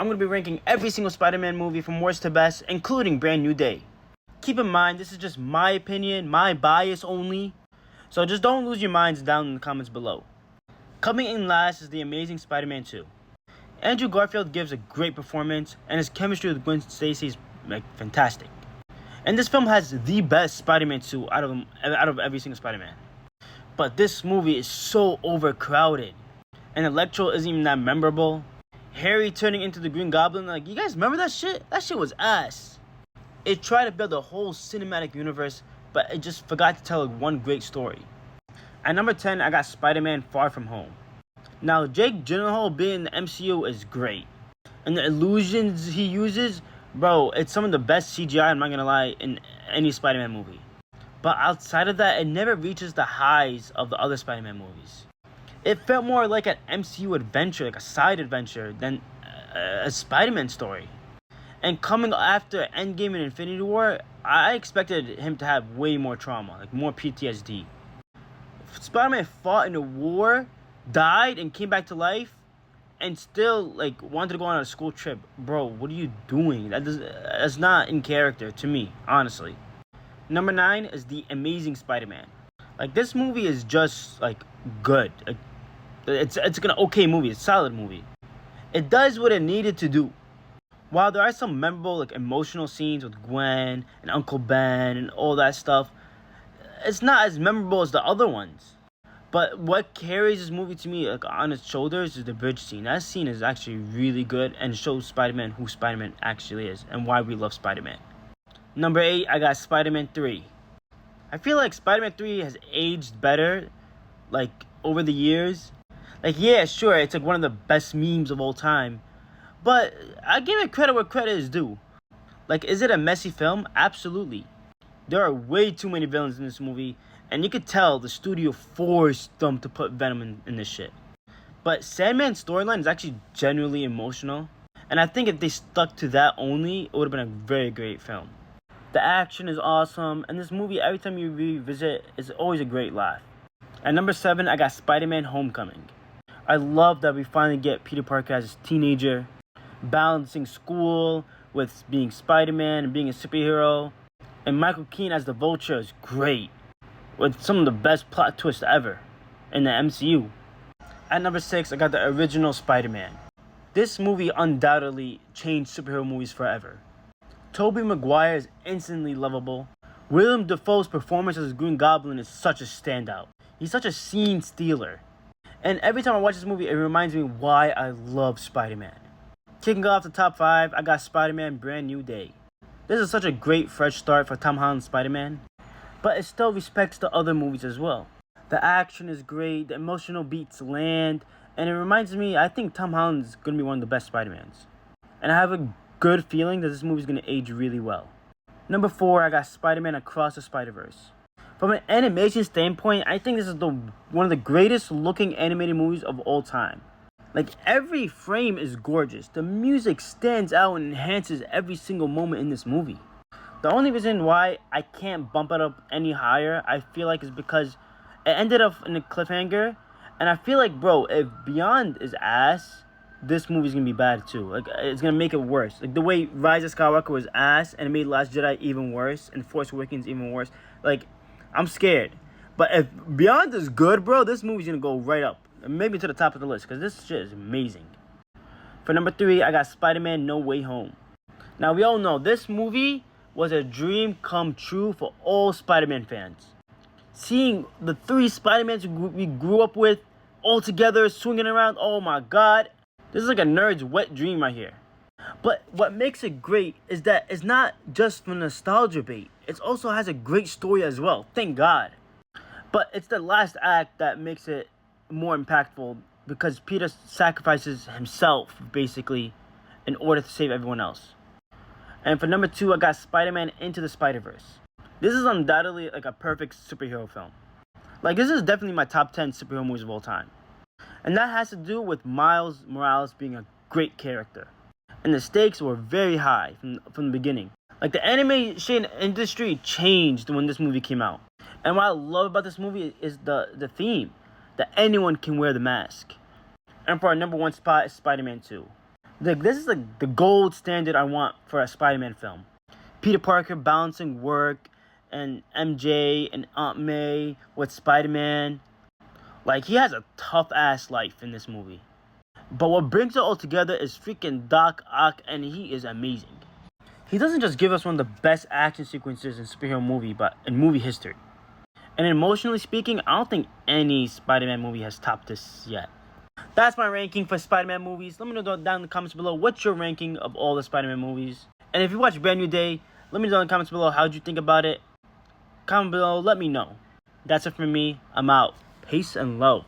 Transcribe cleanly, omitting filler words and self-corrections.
I'm going to be ranking every single Spider-Man movie from worst to best, including Brand New Day. Keep in mind, this is just my opinion, my bias only, so just don't lose your minds down in the comments below. Coming in last is The Amazing Spider-Man 2. Andrew Garfield gives a great performance, and his chemistry with Gwen Stacy is fantastic. And this film has the best Spider-Man suit out of every single Spider-Man. But this movie is so overcrowded, and Electro isn't even that memorable. Harry turning into the Green Goblin, like, you guys remember that shit? That shit was ass. It tried to build a whole cinematic universe, but it just forgot to tell one great story. At number 10, I got Spider-Man Far From Home. Now, Jake Gyllenhaal being in the MCU is great. And the illusions he uses, bro, it's some of the best CGI, I'm not gonna lie, in any Spider-Man movie. But outside of that, it never reaches the highs of the other Spider-Man movies. It felt more like an MCU adventure, like a side adventure, than a Spider-Man story. And coming after Endgame and Infinity War, I expected him to have way more trauma, like more PTSD. Spider-Man fought in a war, died, and came back to life, and still like wanted to go on a school trip. Bro, what are you doing? That's not in character to me, honestly. Number 9 is The Amazing Spider-Man. Like, this movie is just like good. It's an okay movie. It's a solid movie. It does what it needed to do. While there are some memorable, like, emotional scenes with Gwen and Uncle Ben and all that stuff, it's not as memorable as the other ones. But what carries this movie to me, like, on its shoulders is the bridge scene. That scene is actually really good and shows Spider-Man who Spider-Man actually is and why we love Spider-Man. Number 8, I got Spider-Man 3. I feel like Spider-Man 3 has aged better, like, over the years. Like, yeah, sure, it's like one of the best memes of all time. But I give it credit where credit is due. Like, is it a messy film? Absolutely. There are way too many villains in this movie, and you could tell the studio forced them to put Venom in this shit. But Sandman's storyline is actually genuinely emotional, and I think if they stuck to that only, it would have been a very great film. The action is awesome, and this movie, every time you revisit, is always a great laugh. At number 7, I got Spider-Man Homecoming. I love that we finally get Peter Parker as a teenager, balancing school with being Spider-Man and being a superhero. And Michael Keaton as the Vulture is great, with some of the best plot twists ever in the MCU. At number 6, I got the original Spider-Man. This movie undoubtedly changed superhero movies forever. Tobey Maguire is instantly lovable. Willem Dafoe's performance as Green Goblin is such a standout. He's such a scene stealer. And every time I watch this movie, it reminds me why I love Spider-Man. Kicking off the top 5, I got Spider-Man Brand New Day. This is such a great fresh start for Tom Holland's Spider-Man, but it still respects the other movies as well. The action is great, the emotional beats land, and it reminds me, I think Tom Holland is going to be one of the best Spider-Mans. And I have a good feeling that this movie is going to age really well. Number 4, I got Spider-Man Across the Spider-Verse. From an animation standpoint, I think this is one of the greatest looking animated movies of all time. Like, every frame is gorgeous. The music stands out and enhances every single moment in this movie. The only reason why I can't bump it up any higher, I feel like, is because it ended up in a cliffhanger. And I feel like, bro, if Beyond is ass, this movie's gonna be bad too. Like, it's gonna make it worse. Like, the way Rise of Skywalker was ass and it made Last Jedi even worse and Force Awakens even worse. Like, I'm scared. But if Beyond is good, bro, this movie's gonna go right up. Maybe to the top of the list, because this shit is amazing. For number 3, I got Spider-Man No Way Home. Now, we all know this movie was a dream come true for all Spider-Man fans. Seeing the 3 Spider-Mans we grew up with all together, swinging around, oh my god. This is like a nerd's wet dream right here. But what makes it great is that it's not just for nostalgia bait. It also has a great story as well, thank God. But it's the last act that makes it more impactful, because Peter sacrifices himself, basically, in order to save everyone else. And for number 2, I got Spider-Man Into the Spider-Verse. This is undoubtedly like a perfect superhero film. Like, this is definitely my top 10 superhero movies of all time. And that has to do with Miles Morales being a great character. And the stakes were very high from the beginning. Like, the animation industry changed when this movie came out. And what I love about this movie is the theme, that anyone can wear the mask. And for our number 1 spot is Spider-Man 2. Like, this is like the gold standard I want for a Spider-Man film. Peter Parker balancing work and MJ and Aunt May with Spider-Man. Like, he has a tough-ass life in this movie. But what brings it all together is freaking Doc Ock, and he is amazing. He doesn't just give us one of the best action sequences in superhero movie, but in movie history. And emotionally speaking, I don't think any Spider-Man movie has topped this yet. That's my ranking for Spider-Man movies. Let me know down in the comments below what's your ranking of all the Spider-Man movies. And if you watch Brand New Day, let me know in the comments below how'd you think about it. Comment below, let me know. That's it for me. I'm out. Peace and love.